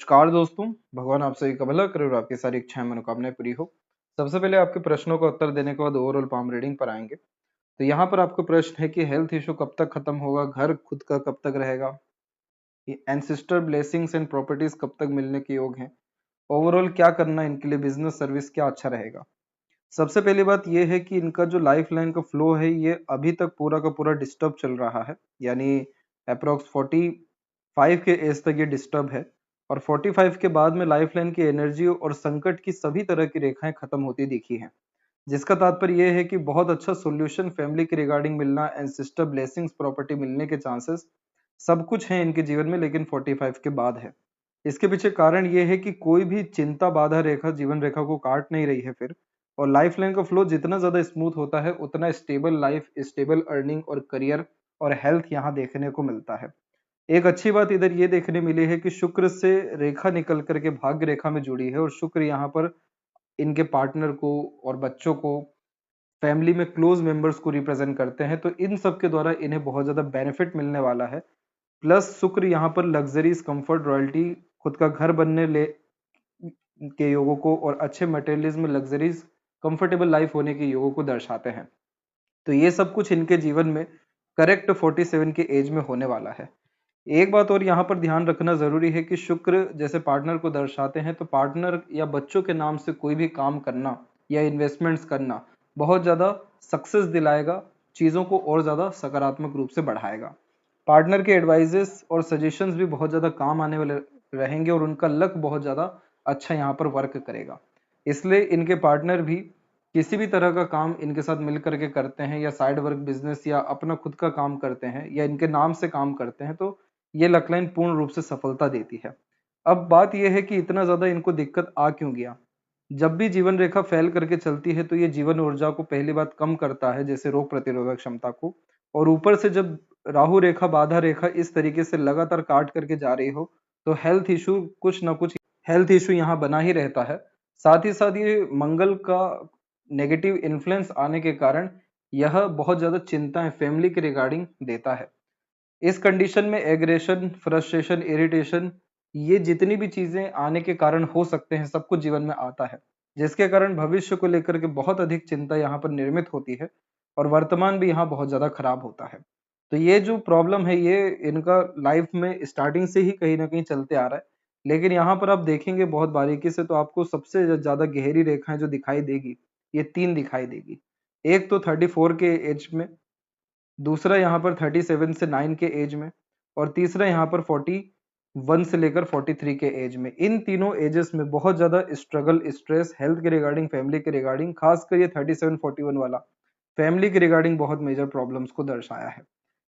नमस्कार दोस्तों, भगवान आप सभी का भला करे और आपकी सारी इच्छाएं मनोकामनाएं पूरी हो। सबसे पहले आपके प्रश्नों का उत्तर देने के बाद ओवरऑल पाम रीडिंग पर आएंगे। तो यहाँ पर आपका प्रश्न है कि हेल्थ इशू कब तक खत्म होगा, घर खुद का कब तक रहेगा, एंसिस्टर ब्लेसिंग्स एंड प्रॉपर्टीज कब तक मिलने के योग हैं, ओवरऑल क्या करना इनके लिए, बिजनेस सर्विस क्या अच्छा रहेगा। सबसे पहली बात यह है कि इनका जो लाइफ लाइन का फ्लो है ये अभी तक पूरा का पूरा डिस्टर्ब चल रहा है, यानी अप्रोक्स 45 के एज तक ये डिस्टर्ब है। और 45 के बाद में लाइफ लाइन की एनर्जी और संकट की सभी तरह की रेखाएं खत्म होती दिखी हैं, जिसका तात्पर्य यह है कि बहुत अच्छा सॉल्यूशन फैमिली के रिगार्डिंग मिलना, एंसेस्टर ब्लेसिंग्स प्रॉपर्टी मिलने के चांसेस सब कुछ हैं इनके जीवन में, लेकिन 45 के बाद है। इसके पीछे कारण ये है कि कोई भी चिंता बाधा रेखा जीवन रेखा को काट नहीं रही है फिर। और लाइफ लाइन का फ्लो जितना ज्यादा स्मूथ होता है उतना स्टेबल लाइफ, स्टेबल अर्निंग और करियर और हेल्थ यहाँ देखने को मिलता है। एक अच्छी बात इधर ये देखने मिली है कि शुक्र से रेखा निकल करके भाग्य रेखा में जुड़ी है, और शुक्र यहाँ पर इनके पार्टनर को और बच्चों को, फैमिली में क्लोज मेंबर्स को रिप्रेजेंट करते हैं, तो इन सब के द्वारा इन्हें बहुत ज्यादा बेनिफिट मिलने वाला है। प्लस शुक्र यहाँ पर लग्जरीज, कंफर्ट, रॉयल्टी, खुद का घर बनने ले के योगों को और अच्छे मटेरियलिज्म, लग्जरीज, कंफर्टेबल लाइफ होने के योगों को दर्शाते हैं। तो ये सब कुछ इनके जीवन में करेक्ट 47 के एज में होने वाला है। एक बात और यहाँ पर ध्यान रखना जरूरी है कि शुक्र जैसे पार्टनर को दर्शाते हैं, तो पार्टनर या बच्चों के नाम से कोई भी काम करना या इन्वेस्टमेंट्स करना बहुत ज़्यादा सक्सेस दिलाएगा, चीज़ों को और ज़्यादा सकारात्मक रूप से बढ़ाएगा। पार्टनर के एडवाइजेस और सजेशंस भी बहुत ज़्यादा काम आने वाले रहेंगे, और उनका लक बहुत ज़्यादा अच्छा यहाँ पर वर्क करेगा। इसलिए इनके पार्टनर भी किसी भी तरह का काम इनके साथ मिल करके करते हैं, या साइड वर्क बिजनेस या अपना खुद का काम करते हैं, या इनके नाम से काम करते हैं, तो ये लक लाइन पूर्ण रूप से सफलता देती है। अब बात यह है कि इतना ज्यादा इनको दिक्कत आ क्यों गया। जब भी जीवन रेखा फैल करके चलती है तो ये जीवन ऊर्जा को पहली बात कम करता है, जैसे रोग प्रतिरोधक क्षमता को। और ऊपर से जब राहु रेखा, बाधा रेखा इस तरीके से लगातार काट करके जा रही हो, तो हेल्थ इशू, कुछ ना कुछ हेल्थ इशू यहाँ बना ही रहता है। साथ ही साथ ये मंगल का नेगेटिव इन्फ्लुएंस आने के कारण यह बहुत ज्यादा चिंताएं फैमिली के रिगार्डिंग देता है। इस कंडीशन में एग्रेशन, फ्रस्ट्रेशन, इरिटेशन, ये जितनी भी चीजें आने के कारण हो सकते हैं, सब कुछ जीवन में आता है, जिसके कारण भविष्य को लेकर के बहुत अधिक चिंता यहाँ पर निर्मित होती है, और वर्तमान भी यहाँ बहुत ज्यादा खराब होता है। तो ये जो प्रॉब्लम है ये इनका लाइफ में स्टार्टिंग से ही कहीं ना कहीं चलते आ रहा है। लेकिन यहाँ पर आप देखेंगे बहुत बारीकी से, तो आपको सबसे ज्यादा गहरी रेखाएं जो दिखाई देगी, ये तीन दिखाई देगी। एक तो 34 के एज में, दूसरा यहाँ पर 37 से 9 के एज में, और तीसरा यहाँ पर 41 से लेकर 43 के एज में। इन तीनों एजेस में बहुत ज्यादा स्ट्रगल, स्ट्रेस हेल्थ के रिगार्डिंग, फैमिली के रिगार्डिंग, खासकर ये 37-41 वाला फैमिली के रिगार्डिंग बहुत मेजर प्रॉब्लम्स को दर्शाया है।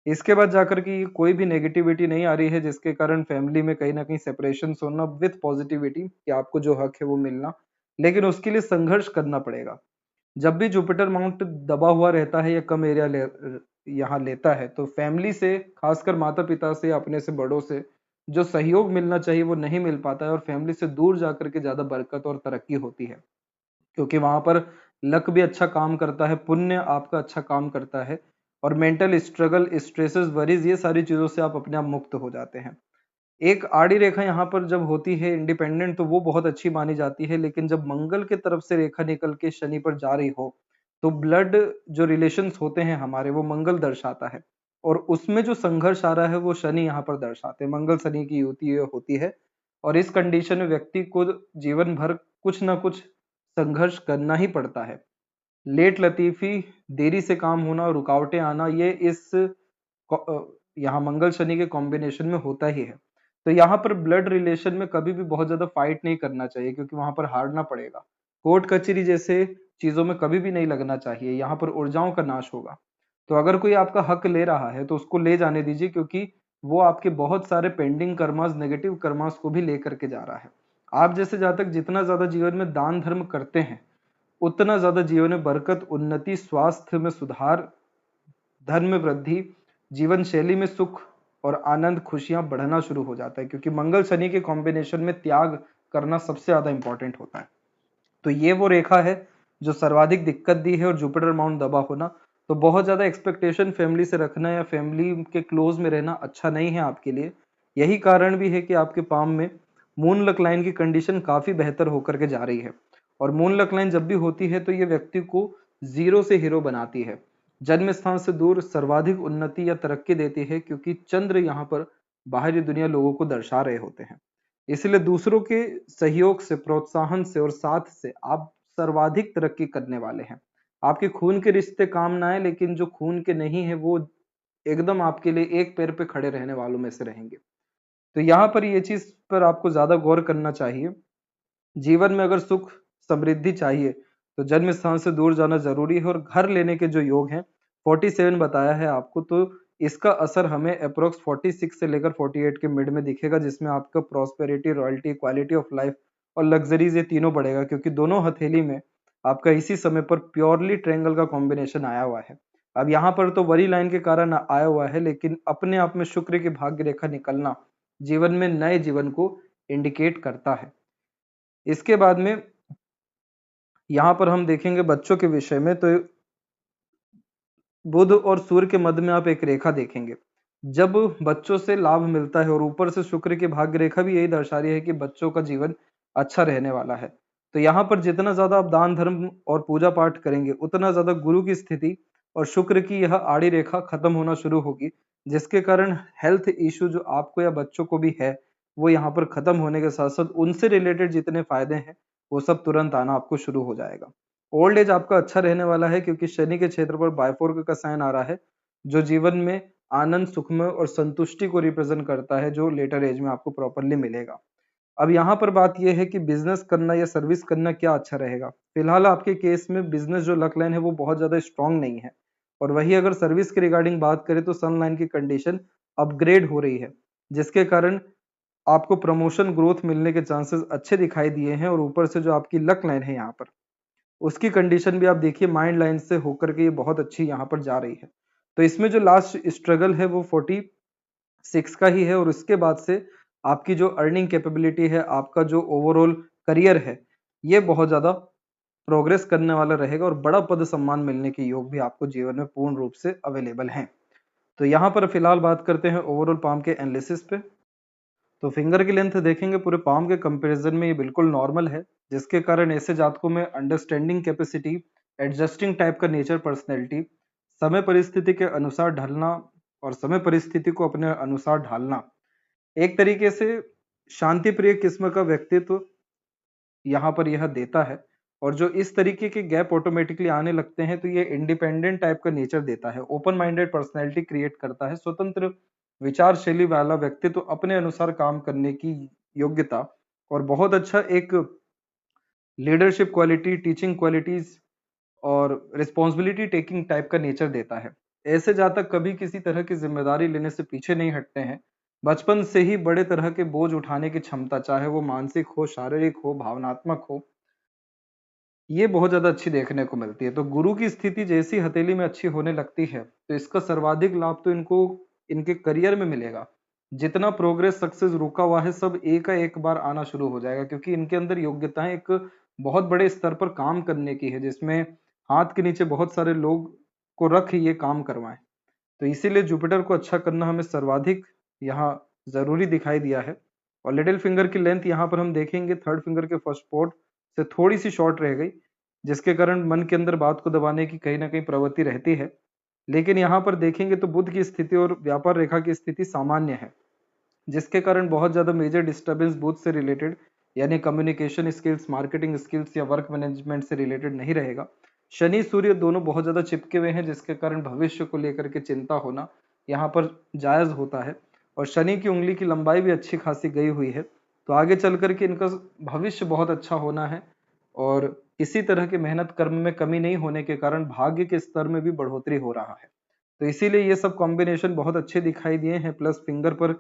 इसके बाद जाकर के कोई भी नेगेटिविटी नहीं आ रही है, जिसके कारण फैमिली में कहीं ना कहीं सेपरेशन होना विथ पॉजिटिविटी कि आपको जो हक है वो मिलना, लेकिन उसके लिए संघर्ष करना पड़ेगा। जब भी जुपिटर माउंट दबा हुआ रहता है या कम एरिया यहाँ लेता है, तो फैमिली से, खासकर माता पिता से, अपने से बड़ों से जो सहयोग मिलना चाहिए वो नहीं मिल पाता है, और फैमिली से दूर जाकर के ज्यादा बरकत और तरक्की होती है, क्योंकि वहां पर लक भी अच्छा काम करता है, पुण्य आपका अच्छा काम करता है, और मेंटल स्ट्रगल, स्ट्रेसेस, वरीज, ये सारी चीजों से आप अपने आप मुक्त हो जाते हैं। एक आड़ी रेखा यहाँ पर जब होती है इंडिपेंडेंट, तो वो बहुत अच्छी मानी जाती है, लेकिन जब मंगल के तरफ से रेखा निकल के शनि पर जा रही हो, तो ब्लड जो रिलेशंस होते हैं हमारे, वो मंगल दर्शाता है, और उसमें जो संघर्ष आ रहा है वो शनि यहाँ पर दर्शाते हैं। मंगल शनि की युति होती है, और इस कंडीशन में व्यक्ति को जीवन भर कुछ ना कुछ संघर्ष करना ही पड़ता है। लेट लतीफी, देरी से काम होना, रुकावटें आना, ये इस यहाँ मंगल शनि के कॉम्बिनेशन में होता ही है। तो यहाँ पर ब्लड रिलेशन में कभी भी बहुत ज्यादा फाइट नहीं करना चाहिए, क्योंकि वहां पर हारना पड़ेगा। कोर्ट कचहरी जैसे चीजों में कभी भी नहीं लगना चाहिए, यहाँ पर ऊर्जाओं का नाश होगा। तो अगर कोई आपका हक ले रहा है तो उसको ले जाने दीजिए, क्योंकि वो आपके बहुत सारे पेंडिंग कर्मास, नेगेटिव कर्मास को भी लेकर के जा रहा है। आप जैसे जातक जितना ज्यादा जीवन में दान धर्म करते हैं, उतना ज्यादा जीवन में बरकत, उन्नति, स्वास्थ्य में सुधार, धन में वृद्धि, जीवन शैली में सुख और आनंद, खुशियां बढ़ना शुरू हो जाता है, क्योंकि मंगल शनि के कॉम्बिनेशन में त्याग करना सबसे ज्यादा इंपॉर्टेंट होता है। तो ये वो रेखा है जो सर्वाधिक दिक्कत दी है, और जुपिटर माउंट दबा होना, तो बहुत ज्यादा एक्सपेक्टेशन फैमिली से रखना या फैमिली के क्लोज में रहना अच्छा नहीं है आपके लिए। यही कारण भी है कि आपके पाम में मून लक लाइन की कंडीशन काफी बेहतर होकर के जा रही है। और मून लक लाइन जब भी होती है तो ये व्यक्ति को जीरो से हीरो बनाती है, जन्म स्थान से दूर सर्वाधिक उन्नति या तरक्की देती है, क्योंकि चंद्र यहाँ पर बाहरी दुनिया लोगों को दर्शा रहे होते हैं। इसलिए दूसरों के सहयोग से, प्रोत्साहन से और साथ से आप सर्वाधिक तरक्की करने वाले हैं। आपके खून के रिश्ते काम ना आए, लेकिन जो खून के नहीं है वो एकदम आपके लिए एक पैर पे खड़े रहने वालों में से रहेंगे। तो यहाँ पर ये चीज पर आपको ज्यादा गौर करना चाहिए। जीवन में अगर सुख समृद्धि चाहिए तो जन्म स्थान से दूर जाना जरूरी है। और घर लेने के जो योग हैं 47 बताया है आपको, तो इसका असर हमें अप्रोक्स 46 से लेकर 48 के मिड में दिखेगा, जिसमें आपका prosperity, royalty, quality of life और लग्जरीज ये तीनों बढ़ेगा, क्योंकि दोनों हथेली में आपका इसी समय पर प्योरली ट्रायंगल का कॉम्बिनेशन आया हुआ है। अब यहाँ पर तो वरी लाइन के कारण आया हुआ है, लेकिन अपने आप में शुक्र की भाग्य रेखा निकलना जीवन में नए जीवन को इंडिकेट करता है। इसके बाद में यहाँ पर हम देखेंगे बच्चों के विषय में, तो बुध और सूर्य के मध्य में आप एक रेखा देखेंगे। जब बच्चों से लाभ मिलता है और ऊपर से शुक्र की भाग्य रेखा भी यही दर्शा रही है कि बच्चों का जीवन अच्छा रहने वाला है, तो यहाँ पर जितना ज्यादा आप दान धर्म और पूजा पाठ करेंगे उतना ज्यादा गुरु की स्थिति और शुक्र की यह आड़ी रेखा खत्म होना शुरू होगी, जिसके कारण हेल्थ इश्यू जो आपको या बच्चों को भी है वो यहाँ पर खत्म होने के साथ साथ उनसे रिलेटेड जितने फायदे हैं वो सब तुरंत आना आपको शुरू हो जाएगा। ओल्ड एज आपका अच्छा रहने वाला है, क्योंकि शनि के क्षेत्र पर बायफोर्क का साइन आ रहा है, जो जीवन में आनंद, सुखमय और संतुष्टि को रिप्रेजेंट करता है, जो लेटर एज में आपको प्रॉपरली मिलेगा। अब यहाँ पर बात यह है कि बिजनेस करना या सर्विस करना क्या अच्छा रहेगा। फिलहाल आपके केस में बिजनेस जो लक लाइन है वो बहुत ज्यादा स्ट्रांग नहीं है, और वही अगर सर्विस के रिगार्डिंग बात करें तो सन लाइन की कंडीशन अपग्रेड हो रही है, जिसके कारण आपको प्रमोशन ग्रोथ मिलने के चांसेस अच्छे दिखाई दिए हैं। और ऊपर से जो आपकी लक लाइन है यहाँ पर उसकी कंडीशन भी आप देखिए माइंड लाइन से होकर के ये बहुत अच्छी यहाँ पर जा रही है। तो इसमें जो लास्ट स्ट्रगल है वो 46 का ही है, और उसके बाद से आपकी जो अर्निंग कैपेबिलिटी है, आपका जो ओवरऑल करियर है, ये बहुत ज्यादा प्रोग्रेस करने वाला रहेगा और बड़ा पद सम्मान मिलने के योग भी आपको जीवन में पूर्ण रूप से अवेलेबल हैं। तो यहाँ पर फिलहाल बात करते हैं ओवरऑल पाम के एनालिसिस पे। तो फिंगर की लेंथ देखेंगे पूरे पाम के कंपैरिजन में ये बिल्कुल नॉर्मल है, जिसके कारण ऐसे जातकों में अंडरस्टैंडिंग कैपेसिटी, एडजस्टिंग टाइप का नेचर, पर्सनैलिटी, समय परिस्थिति के अनुसार ढलना और समय परिस्थिति को अपने अनुसार ढालना, एक तरीके से शांति प्रिय किस्म का व्यक्तित्व यहाँ पर यह देता है। और जो इस तरीके के गैप ऑटोमेटिकली आने लगते हैं तो ये इंडिपेंडेंट टाइप का नेचर देता है, ओपन माइंडेड पर्सनैलिटी क्रिएट करता है, स्वतंत्र विचार शैली वाला व्यक्तित्व, अपने अनुसार काम करने की योग्यता और बहुत अच्छा एक लीडरशिप क्वालिटी, टीचिंग क्वालिटीज और रिस्पॉन्सिबिलिटी टेकिंग टाइप का नेचर देता है। ऐसे जातक कभी किसी तरह की जिम्मेदारी लेने से पीछे नहीं हटते हैं। बचपन से ही बड़े तरह के बोझ उठाने की क्षमता, चाहे वो मानसिक हो, शारीरिक हो, भावनात्मक हो, ये बहुत ज्यादा अच्छी देखने को मिलती है। तो गुरु की स्थिति जैसी हथेली में अच्छी होने लगती है तो इसका सर्वाधिक लाभ तो इनको इनके करियर में मिलेगा। जितना प्रोग्रेस, सक्सेस रुका हुआ है सब एक का एक बार आना शुरू हो जाएगा, क्योंकि इनके अंदर योग्यताएं एक बहुत बड़े स्तर पर काम करने की है, जिसमें हाथ के नीचे बहुत सारे लोग को रख ये काम करवाएं। तो इसीलिए जुपिटर को अच्छा करना हमें सर्वाधिक यहाँ जरूरी दिखाई दिया है। और लिटिल फिंगर की लेंथ यहाँ पर हम देखेंगे थर्ड फिंगर के फर्स्ट पोर्ट से थोड़ी सी शॉर्ट रह गई, जिसके कारण मन के अंदर बात को दबाने की कहीं ना कहीं प्रवृत्ति रहती है। लेकिन यहाँ पर देखेंगे तो बुध की स्थिति और व्यापार रेखा की स्थिति सामान्य है, जिसके कारण बहुत ज्यादा मेजर डिस्टर्बेंस बुध से रिलेटेड यानी कम्युनिकेशन स्किल्स, मार्केटिंग स्किल्स या वर्क मैनेजमेंट से रिलेटेड नहीं रहेगा। शनि सूर्य दोनों बहुत ज्यादा चिपके हुए हैं, जिसके कारण भविष्य को लेकर के चिंता होना यहाँ पर जायज होता है। और शनि की उंगली की लंबाई भी अच्छी खासी गई हुई है, तो आगे चल करके इनका भविष्य बहुत अच्छा होना है। और किसी तरह के मेहनत कर्म में कमी नहीं होने के कारण भाग्य के स्तर में भी बढ़ोतरी हो रहा है। तो इसीलिए ये सब कॉम्बिनेशन बहुत अच्छे दिखाई दिए हैं। प्लस फिंगर पर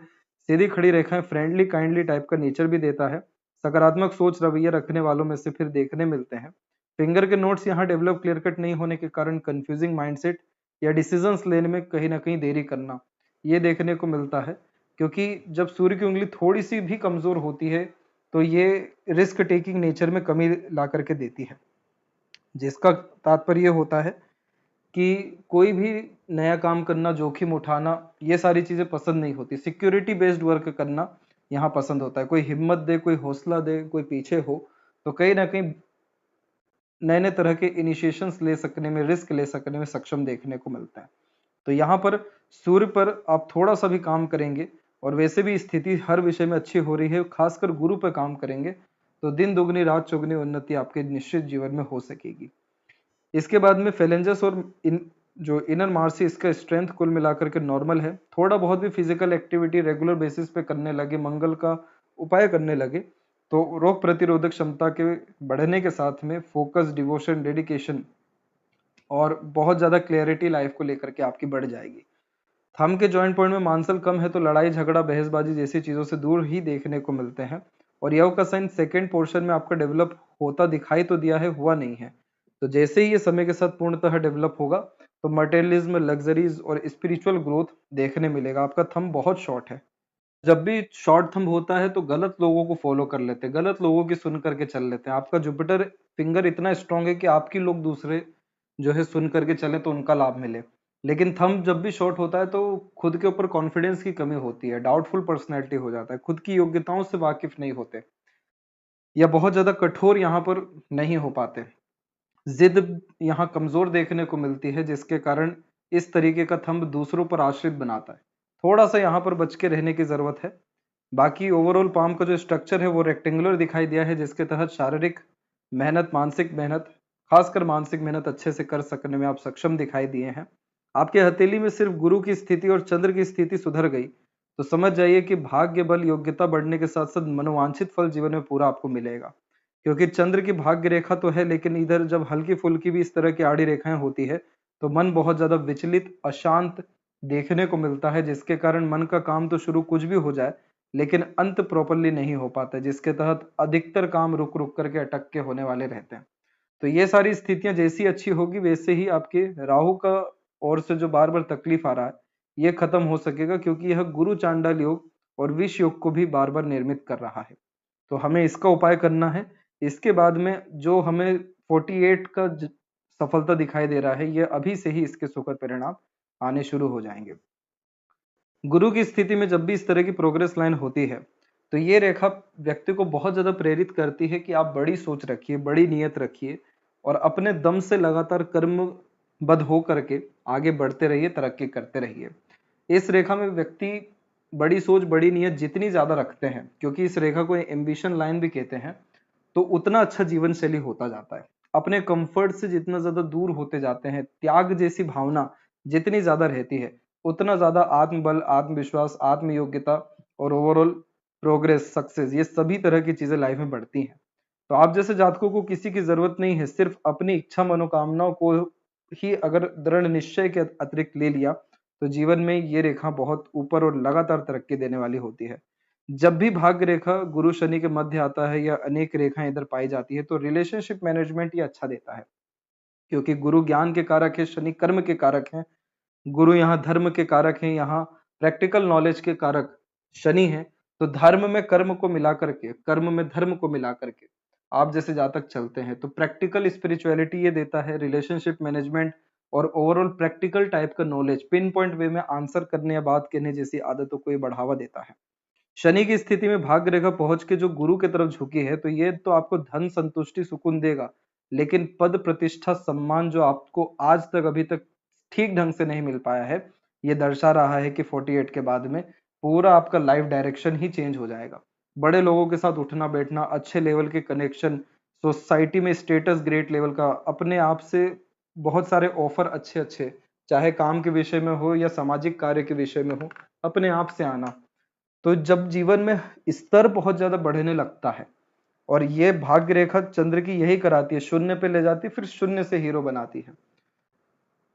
सीधी खड़ी रेखाएं फ्रेंडली, काइंडली टाइप का नेचर भी देता है। सकारात्मक सोच रवैया रखने वालों में से फिर देखने मिलते हैं। फिंगर के नोट्स यहाँ डेवलप क्लियर कट नहीं होने के कारण कंफ्यूजिंग माइंडसेट या डिसीजंस लेने में कहीं ना कहीं देरी करना ये देखने को मिलता है, क्योंकि जब सूर्य की उंगली थोड़ी सी भी कमजोर होती है तो ये रिस्क टेकिंग नेचर में कमी ला करके देती है, जिसका तात्पर्य होता है कि कोई भी नया काम करना, जोखिम उठाना, ये सारी चीजें पसंद नहीं होती। सिक्योरिटी बेस्ड वर्क करना यहाँ पसंद होता है। कोई हिम्मत दे, कोई हौसला दे, कोई पीछे हो, तो कहीं ना कहीं नए नए तरह के इनिशिएशंस ले सकने में, रिस्क ले सकने में सक्षम देखने को मिलता है। तो यहाँ पर सूर्य पर आप थोड़ा सा भी काम करेंगे, और वैसे भी स्थिति हर विषय में अच्छी हो रही है, खासकर गुरु पर काम करेंगे, तो दिन दुगनी रात चौगुनी उन्नति आपके निश्चित जीवन में हो सकेगी। इसके बाद में फेलेंजस और जो इनर मार्सी, इसका स्ट्रेंथ कुल मिलाकर के नॉर्मल है। थोड़ा बहुत भी फिजिकल एक्टिविटी रेगुलर बेसिस पे करने लगे, मंगल का उपाय करने लगे, तो रोग प्रतिरोधक क्षमता के बढ़ने के साथ में फोकस, डिवोशन, डेडिकेशन और बहुत ज्यादा क्लियरिटी लाइफ को लेकर के आपकी बढ़ जाएगी। थंब के जॉइंट पॉइंट में मांसल कम है, तो लड़ाई झगड़ा बहसबाजी जैसी चीजों से दूर ही देखने को मिलते हैं। और यव का साइन सेकेंड पोर्शन में आपका डेवलप होता दिखाई तो दिया है, हुआ नहीं है। तो जैसे ही ये समय के साथ पूर्णतः डेवलप होगा, तो मटेरियलिज्म, लग्जरीज और स्पिरिचुअल ग्रोथ देखने मिलेगा। आपका थंब बहुत शॉर्ट है। जब भी शॉर्ट थंब होता है तो गलत लोगों को फॉलो कर लेते हैं, गलत लोगों की सुन करके चल लेते हैं। आपका जुपिटर फिंगर इतना स्ट्रांग है कि आपकी लोग दूसरे जो है सुन करके चले तो उनका लाभ मिले। लेकिन थंब जब भी शॉर्ट होता है तो खुद के ऊपर कॉन्फिडेंस की कमी होती है, डाउटफुल पर्सनैलिटी हो जाता है, खुद की योग्यताओं से वाकिफ नहीं होते, या बहुत ज्यादा कठोर यहाँ पर नहीं हो पाते। जिद यहाँ कमजोर देखने को मिलती है, जिसके कारण इस तरीके का थंब दूसरों पर आश्रित बनाता है। थोड़ा सा यहाँ पर बच के रहने की जरूरत है। बाकी ओवरऑल पाम का जो स्ट्रक्चर है वो रेक्टेंगुलर दिखाई दिया है, जिसके तहत शारीरिक मेहनत, मानसिक मेहनत, खासकर मानसिक मेहनत अच्छे से कर सकने में आप सक्षम दिखाई दिए हैं। आपके हथेली में सिर्फ गुरु की स्थिति और चंद्र की स्थिति सुधर गई, तो समझ जाइए कि भाग्य बल, योग्यता बढ़ने के साथ साथ मनोवांछित फल जीवन में पूरा आपको मिलेगा। क्योंकि चंद्र की भाग्य रेखा तो है, लेकिन इधर जब हल्की फुल्की भी इस तरह की आड़ी रेखाएं होती है, तो मन बहुत ज्यादा विचलित, अशांत देखने को मिलता है, जिसके कारण मन का काम तो शुरू कुछ भी हो जाए, लेकिन अंत प्रॉपरली नहीं हो पाता, जिसके तहत अधिकतर काम रुक रुक करके अटक के होने वाले रहते हैं। तो ये सारी स्थितियां जैसी अच्छी होगी, वैसे ही आपके राहु का ओर से जो बार बार तकलीफ आ रहा है, ये खत्म हो सकेगा, क्योंकि यह गुरु चांडाल योग और विष योग को भी बार बार निर्मित कर रहा है। तो हमें इसका उपाय करना है। इसके बाद में जो हमें 48 का सफलता दिखाई दे रहा है, ये अभी से ही इसके सुखद परिणाम आने शुरू हो जाएंगे। गुरु की स्थिति में जब भी इस तरह की प्रोग्रेस लाइन होती है, तो ये रेखा व्यक्ति को बहुत ज्यादा प्रेरित करती है कि आप बड़ी सोच रखिए, बड़ी नियत रखिए, और अपने दम से लगातार कर्मबद्ध हो करके आगे बढ़ते रहिए, तरक्की करते रहिए। इस रेखा में व्यक्ति बड़ी सोच, बड़ी नियत जितनी ज्यादा रखते हैं, क्योंकि इस रेखा को एम्बिशन लाइन भी कहते हैं, तो उतना अच्छा जीवन शैली होता जाता है। अपने कंफर्ट से जितना ज्यादा दूर होते जाते हैं, त्याग जैसी भावना जितनी ज्यादा रहती है, उतना ज्यादा आत्मबल, आत्मविश्वास, आत्म योग्यता और ओवरऑल प्रोग्रेस, सक्सेस, ये सभी तरह की चीजें लाइफ में बढ़ती हैं। तो आप जैसे जातकों को किसी की जरूरत नहीं है, सिर्फ अपनी इच्छा मनोकामनाओं को ही अगर दृढ़ निश्चय के अतिरिक्त ले लिया, तो जीवन में ये रेखा बहुत ऊपर और लगातार तरक्की देने वाली होती है। जब भी भाग्य रेखा गुरु शनि के मध्य आता है, या अनेक रेखाएं इधर पाई जाती है, तो रिलेशनशिप मैनेजमेंट ये अच्छा देता है, क्योंकि गुरु ज्ञान के कारक है, शनि कर्म के कारक है, गुरु यहाँ धर्म के कारक हैं, यहाँ प्रैक्टिकल नॉलेज के कारक शनि है। तो धर्म में कर्म को मिला करके, कर्म में धर्म को मिला करके आप जैसे जातक चलते हैं, तो प्रैक्टिकल स्पिरिचुअलिटी ये देता है, रिलेशनशिप मैनेजमेंट और ओवरऑल प्रैक्टिकल टाइप का नॉलेज, पिन पॉइंट वे में आंसर करने या बात कहने जैसी आदतों को ये बढ़ावा देता है। शनि की स्थिति में भाग्य रेखा पहुंच के जो गुरु की तरफ झुकी है, तो ये तो आपको धन, संतुष्टि, सुकून देगा, लेकिन पद, प्रतिष्ठा, सम्मान जो आपको आज तक अभी तक ठीक ढंग से नहीं मिल पाया है, ये दर्शा रहा है कि 48 के बाद में पूरा आपका लाइफ डायरेक्शन ही चेंज हो जाएगा। बड़े लोगों के साथ उठना बैठना, अच्छे लेवल के कनेक्शन, सोसाइटी में स्टेटस ग्रेट लेवल का, अपने आप से बहुत सारे ऑफर अच्छे अच्छे, चाहे काम के विषय में हो या सामाजिक कार्य के विषय में हो, अपने आप से आना। तो जब जीवन में स्तर बहुत ज्यादा बढ़ने लगता है, और ये भाग्य रेखा चंद्र की यही कराती है, शून्य पे ले जाती है, फिर शून्य से हीरो बनाती है।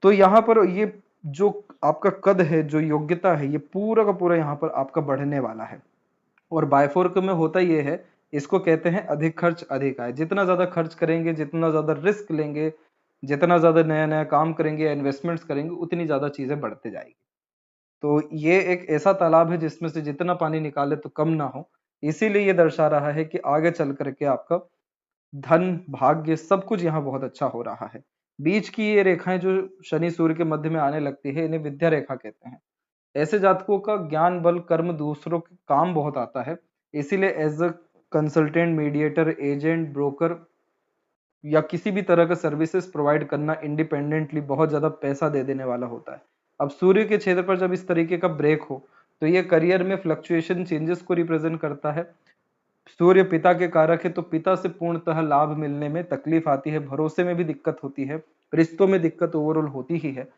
तो यहाँ पर ये जो आपका कद है, जो योग्यता है, ये पूरा का पूरा यहाँ पर आपका बढ़ने वाला है। और बायफोर्क में होता ये है, इसको कहते हैं अधिक खर्च अधिक आय। जितना ज्यादा खर्च करेंगे, जितना ज्यादा रिस्क लेंगे, जितना ज्यादा नया नया काम करेंगे, इन्वेस्टमेंट्स करेंगे, उतनी ज्यादा चीजें बढ़ते जाएगी। तो ये एक ऐसा तालाब है जिसमें से जितना पानी निकाले तो कम ना हो। इसीलिए ये दर्शा रहा है कि आगे चल करके आपका धन, भाग्य, सब कुछ यहाँ बहुत अच्छा हो रहा है। बीच की ये रेखाएं जो शनि सूर्य के मध्य में आने लगती है, इन्हें विद्या रेखा कहते हैं। ऐसे जातकों का ज्ञान बल कर्म दूसरों के काम बहुत आता है, इसीलिए as a consultant, mediator, agent, broker या किसी भी तरह का सर्विसेज प्रोवाइड करना इंडिपेंडेंटली बहुत ज्यादा पैसा दे देने वाला होता है। अब सूर्य के क्षेत्र पर जब इस तरीके का ब्रेक हो तो ये करियर में फ्लक्चुएशन चेंजेस को रिप्रेजेंट करता है। सूर्य पिता के कारक है, तो पिता से पूर्णतः लाभ मिलने में तकलीफ आती है, भरोसे में भी दिक्कत होती है, रिश्तों में दिक्कत ओवरऑल होती ही है।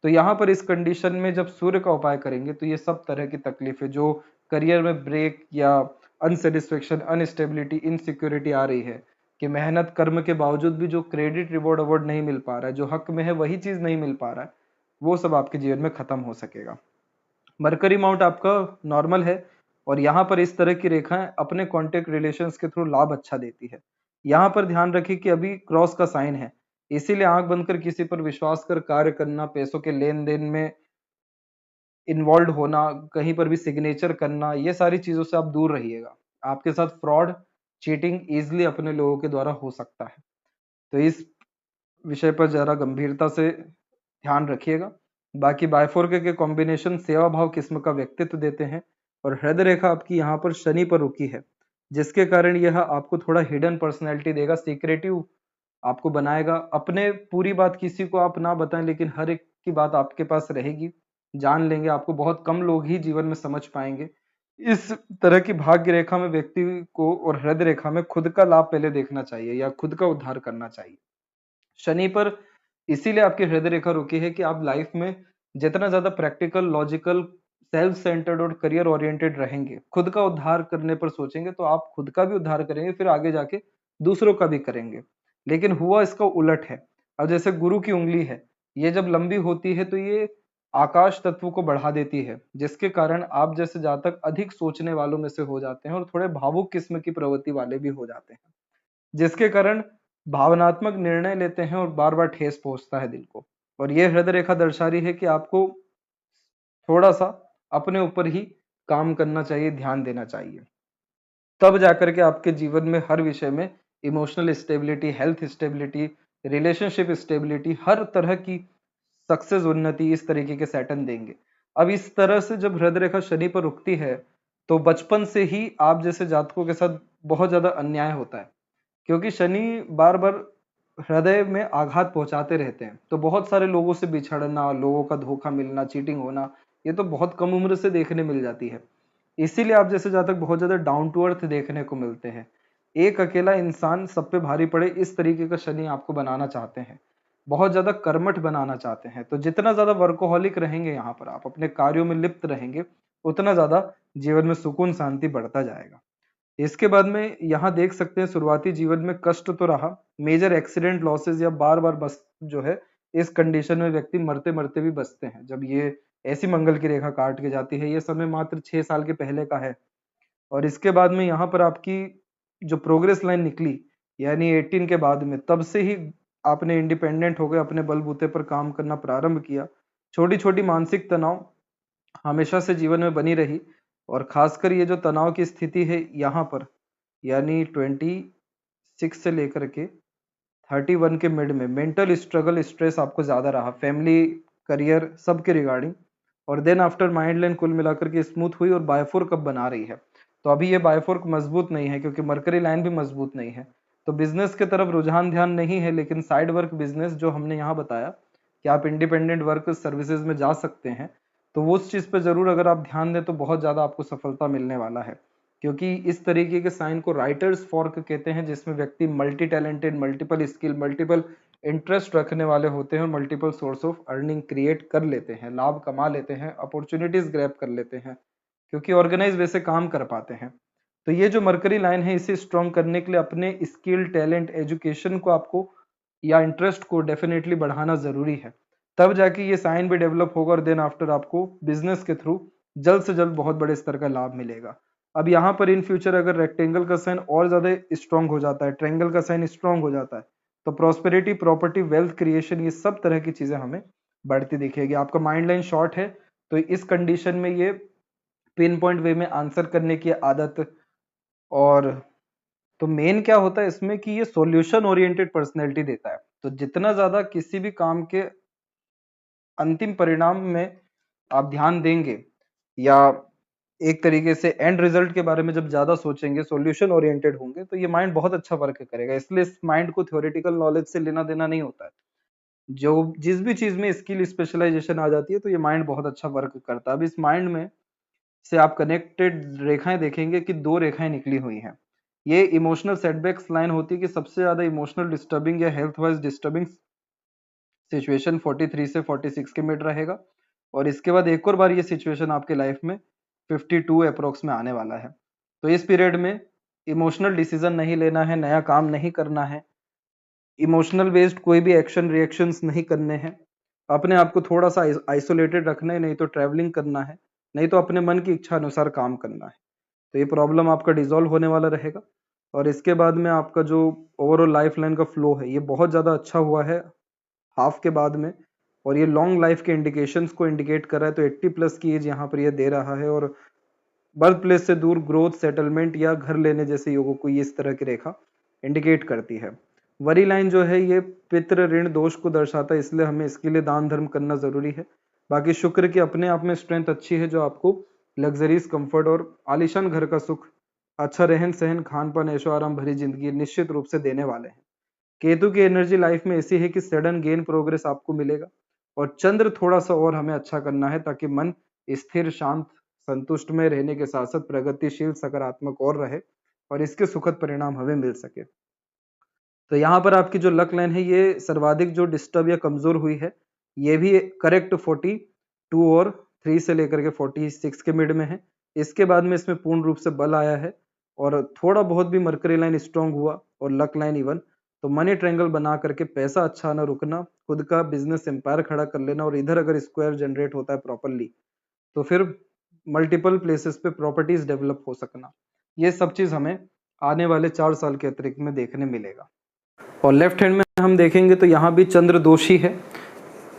तो यहाँ पर इस कंडीशन में जब सूर्य का उपाय करेंगे तो ये सब तरह की तकलीफें जो करियर में ब्रेक या अनसेटिस्फेक्शन, अनस्टेबिलिटी, इनसिक्योरिटी आ रही है कि मेहनत कर्म के बावजूद भी जो क्रेडिट रिवॉर्ड अवार्ड नहीं मिल पा रहा है, जो हक में है वही चीज नहीं मिल पा रहा है, वो सब आपके जीवन में खत्म हो सकेगा। मरकरी माउंट आपका नॉर्मल है और यहाँ पर इस तरह की रेखाएं अपने कॉन्टेक्ट रिलेशंस के थ्रू लाभ अच्छा देती है। यहाँ पर ध्यान रखिए कि अभी क्रॉस का साइन है, इसीलिए आंख बंद कर किसी पर विश्वास कर कार्य करना, पैसों के लेन देन में इन्वॉल्व होना, कहीं पर भी सिग्नेचर करना, ये सारी चीजों से आप दूर रहिएगा। आपके साथ फ्रॉड, चीटिंग इजिली अपने लोगों के द्वारा हो सकता है, तो इस विषय पर जरा गंभीरता से ध्यान रखिएगा। बाकी बायफोर्के के कॉम्बिनेशन सेवा भाव किस्म का व्यक्तित्व देते हैं और हृदय रेखा आपकी यहाँ पर शनि पर रुकी है, जिसके कारण यह आपको थोड़ा हिडन पर्सनैलिटी देगा, सीक्रेटिव आपको बनाएगा। अपने पूरी बात किसी को आप ना बताएं, लेकिन हर एक की बात आपके पास रहेगी, जान लेंगे। आपको बहुत कम लोग ही जीवन में समझ पाएंगे। इस तरह की भाग्य रेखा में व्यक्ति को और हृदय रेखा में खुद का लाभ पहले देखना चाहिए या खुद का उद्धार करना चाहिए। शनि पर इसीलिए आपकी हृदय रेखा रुकी है कि आप लाइफ में जितना ज्यादा प्रैक्टिकल, लॉजिकल, सेल्फ सेंटर्ड और करियर ओरिएंटेड रहेंगे, खुद का उद्धार करने पर सोचेंगे, तो आप खुद का भी उद्धार करेंगे, फिर आगे जाके दूसरों का भी करेंगे। लेकिन हुआ इसका उलट है। अब जैसे गुरु की उंगली है, ये जब लंबी होती है तो ये आकाश तत्व को बढ़ा देती है, जिसके कारण आप जैसे जातक अधिक सोचने वालों में से हो जाते हैं और थोड़े भावुक किस्म की प्रवृत्ति वाले भी हो जाते हैं, जिसके कारण भावनात्मक निर्णय लेते हैं और बार बार ठेस पहुंचता है दिल को। और यह हृदय रेखा दर्शा रही है कि आपको थोड़ा सा अपने ऊपर ही काम करना चाहिए, ध्यान देना चाहिए, तब जाकर के आपके जीवन में हर विषय में emotional stability, health stability, relationship stability, हर तरह की सक्सेस, उन्नति इस तरीके के सैटर्न देंगे। अब इस तरह से जब हृदय रेखा शनि पर रुकती है तो बचपन से ही आप जैसे जातकों के साथ बहुत ज्यादा अन्याय होता है, क्योंकि शनि बार बार हृदय में आघात पहुंचाते रहते हैं। तो बहुत सारे लोगों से बिछड़ना, लोगों का धोखा मिलना, चीटिंग होना, ये तो बहुत कम उम्र से देखने मिल जाती है। इसीलिए आप जैसे जातक बहुत ज्यादा डाउन टू अर्थ देखने को मिलते हैं। एक अकेला इंसान सब पे भारी पड़े, इस तरीके का शनि आपको बनाना चाहते हैं, बहुत ज्यादा कर्मठ बनाना चाहते हैं। तो जितना ज्यादा वर्कोहॉलिक रहेंगे, यहाँ पर आप अपने कार्यों में लिप्त रहेंगे, उतना ज्यादा जीवन में सुकून शांति बढ़ता जाएगा। इसके बाद में यहाँ देख सकते हैं शुरुआती जीवन में कष्ट तो रहा, मेजर एक्सीडेंट, लॉसेस या बार बार बस जो है, इस कंडीशन में व्यक्ति मरते मरते भी बचते हैं जब ये ऐसी मंगल की रेखा काट के जाती है। ये समय मात्र 6 साल के पहले का है। और इसके बाद में यहाँ पर आपकी जो प्रोग्रेस लाइन निकली, यानी 18 के बाद में, तब से ही आपने इंडिपेंडेंट हो गए, अपने बलबूते पर काम करना प्रारंभ किया। छोटी छोटी मानसिक तनाव हमेशा से जीवन में बनी रही, और खासकर ये जो तनाव की स्थिति है यहाँ पर, यानी 26 से लेकर के 31 के मिड में मेंटल स्ट्रगल, स्ट्रेस आपको ज्यादा रहा, फैमिली, करियर, सबके रिगार्डिंग। और देन आफ्टर माइंड लाइन कुल मिलाकर के स्मूथ हुई और बायोफोर कब बना रही है। तो अभी ये बायोफोर्क मजबूत नहीं है क्योंकि मरकरी लाइन भी मजबूत नहीं है। तो बिजनेस के तरफ रुझान ध्यान नहीं है, लेकिन साइड वर्क बिजनेस जो हमने यहाँ बताया कि आप इंडिपेंडेंट वर्क सर्विसेज में जा सकते हैं, तो वो उस चीज पर जरूर अगर आप ध्यान दें तो बहुत ज्यादा आपको सफलता मिलने वाला है। क्योंकि इस तरीके के साइन को राइटर्स फॉर्क कहते हैं, जिसमें व्यक्ति multi talented, multiple skill, multiple interest रखने वाले होते हैं और multiple source of earning create कर लेते हैं, लाभ कमा लेते हैं, अपॉर्चुनिटीज ग्रैब कर लेते हैं, क्योंकि ऑर्गेनाइज वैसे काम कर पाते हैं। तो ये जो मरकरी लाइन है, इसे स्ट्रॉन्ग करने के लिए अपने स्किल, टैलेंट, एजुकेशन को आपको या इंटरेस्ट को डेफिनेटली बढ़ाना जरूरी है, तब जाके ये साइन भी डेवलप होगा और देन आफ्टर आपको बिजनेस के थ्रू जल्द से जल्द बहुत बड़े स्तर का लाभ मिलेगा। अब यहाँ पर इन फ्यूचर अगर रेक्टेंगल का साइन और ज्यादा स्ट्रांग हो जाता है, ट्रायंगल का साइन स्ट्रांग हो जाता है, तो प्रॉस्पेरिटी, प्रॉपर्टी, वेल्थ क्रिएशन, ये सब तरह की चीजें हमें बढ़ती दिखेगी। आपका माइंड लाइन शॉर्ट है, तो इस कंडीशन में ये पिन पॉइंट वे में आंसर करने की आदत, और तो मेन क्या होता है इसमें कि ये सॉल्यूशन ओरिएंटेड पर्सनैलिटी देता है। तो जितना ज्यादा किसी भी काम के अंतिम परिणाम में आप ध्यान देंगे या एक तरीके से एंड रिजल्ट के बारे में जब ज्यादा सोचेंगे, सॉल्यूशन ओरिएंटेड होंगे, तो ये माइंड बहुत अच्छा वर्क करेगा। इसलिए इस माइंड को थ्योरेटिकल नॉलेज से लेना देना नहीं होता है। जो जिस भी चीज में स्किल स्पेशलाइजेशन आ जाती है तो ये माइंड बहुत अच्छा वर्क करता है। अब इस माइंड में से आप कनेक्टेड रेखाएं देखेंगे कि दो रेखाएं निकली हुई हैं। ये इमोशनल सेटबैक्स लाइन होती है कि सबसे ज्यादा इमोशनल डिस्टर्बिंग या हेल्थ वाइज डिस्टर्बिंग सिचुएशन 43 से 46 के मिड रहेगा, और इसके बाद एक और बार ये सिचुएशन आपके लाइफ में 52 अप्रोक्स में आने वाला है। तो इस पीरियड में इमोशनल डिसीजन नहीं लेना है, नया काम नहीं करना है, इमोशनल बेस्ड कोई भी एक्शन रिएक्शंस नहीं करने हैं, अपने आप को थोड़ा सा आइसोलेटेड रखना है, नहीं तो ट्रैवलिंग करना है, नहीं तो अपने मन की इच्छा अनुसार काम करना है। तो ये प्रॉब्लम आपका डिसॉल्व होने वाला रहेगा। और इसके बाद में आपका जो ओवरऑल लाइफ लाइन का फ्लो है ये बहुत ज़्यादा अच्छा हुआ है हाफ के बाद में, और ये लॉन्ग लाइफ के इंडिकेशंस को इंडिकेट कर रहा है। तो 80 प्लस की एज यहाँ पर ये दे रहा है, और बर्थ प्लेस से दूर ग्रोथ, सेटलमेंट या घर लेने जैसे योगों को ये इस तरह की रेखा इंडिकेट करती है। वरी लाइन जो है ये पितृ ऋण दोष को दर्शाता है, इसलिए हमें इसके लिए दान धर्म करना जरूरी है। बाकी शुक्र की अपने आप में स्ट्रेंथ अच्छी है जो आपको लग्जरीज कंफर्ट और आलीशान घर का सुख, अच्छा रहन सहन, खान पान, ऐशो आराम भरी जिंदगी निश्चित रूप से देने वाले हैं। केतु की एनर्जी लाइफ में ऐसी है कि सडन गेन प्रोग्रेस आपको मिलेगा, और चंद्र थोड़ा सा और हमें अच्छा करना है ताकि मन स्थिर, शांत, संतुष्ट में रहने के साथ साथ प्रगतिशील, सकारात्मक और रहे, और इसके सुखद परिणाम हमें मिल सके। तो यहाँ पर आपकी जो लक लाइन है ये सर्वाधिक जो डिस्टर्ब या कमजोर हुई है, ये भी करेक्ट 42 और 3 से लेकर के 46 के मिड में है। इसके बाद में इसमें पूर्ण रूप से बल आया है, और थोड़ा बहुत भी मरकरी लाइन स्ट्रांग हुआ और लक लाइन इवन, तो मनी ट्रायंगल बना करके पैसा अच्छा आना रुकना, खुद का बिजनेस एम्पायर खड़ा कर लेना, और इधर अगर स्क्वायर जनरेट होता है प्रॉपरली तो फिर मल्टीपल प्लेसेस पे प्रॉपर्टीज डेवलप हो सकना, ये सब चीज हमें आने वाले 4 साल के अतिरिक्त में देखने मिलेगा। और लेफ्ट हैंड में हम देखेंगे तो यहाँ भी चंद्र दोषी है।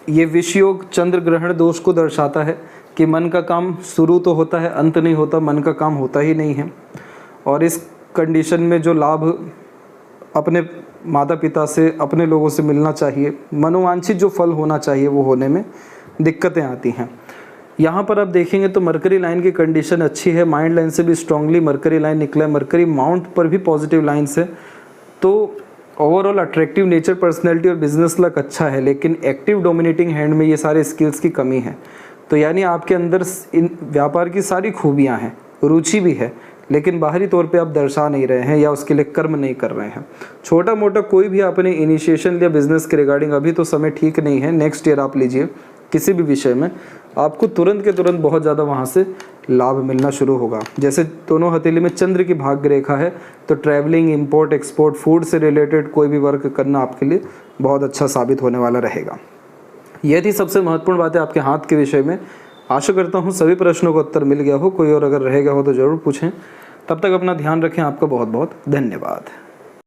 ये विषयोग चंद्र ग्रहण दोष को दर्शाता है कि मन का काम शुरू तो होता है, अंत नहीं होता, मन का काम होता ही नहीं है। और इस कंडीशन में जो लाभ अपने माता पिता से, अपने लोगों से मिलना चाहिए, मनोवांछित जो फल होना चाहिए वो होने में दिक्कतें आती हैं। यहाँ पर आप देखेंगे तो मरकरी लाइन की कंडीशन अच्छी है, माइंड लाइन से भी स्ट्रांगली मरकरी लाइन निकला है, मरकरी माउंट पर भी पॉजिटिव लाइन से। तो ओवरऑल अट्रैक्टिव नेचर, पर्सनैलिटी और बिजनेस लक अच्छा है, लेकिन एक्टिव डोमिनेटिंग हैंड में ये सारे स्किल्स की कमी है। तो यानी आपके अंदर इन व्यापार की सारी खूबियाँ हैं, रुचि भी है, लेकिन बाहरी तौर पे आप दर्शा नहीं रहे हैं या उसके लिए कर्म नहीं कर रहे हैं। छोटा मोटा कोई भी आपने इनिशिएशन लिया बिजनेस के रिगार्डिंग, अभी तो समय ठीक नहीं है, नेक्स्ट ईयर आप लीजिए किसी भी विषय में, आपको तुरंत के तुरंत बहुत ज़्यादा वहाँ से लाभ मिलना शुरू होगा। जैसे दोनों हथेली में चंद्र की भाग्य रेखा है, तो ट्रैवलिंग, इंपोर्ट एक्सपोर्ट, फूड से रिलेटेड कोई भी वर्क करना आपके लिए बहुत अच्छा साबित होने वाला रहेगा। ये थी सबसे महत्वपूर्ण बातें आपके हाथ के विषय में। आशा करता हूँ सभी प्रश्नों का उत्तर मिल गया हो, कोई और अगर रह गया हो तो ज़रूर पूछें। तब तक अपना ध्यान रखें। आपका बहुत बहुत धन्यवाद।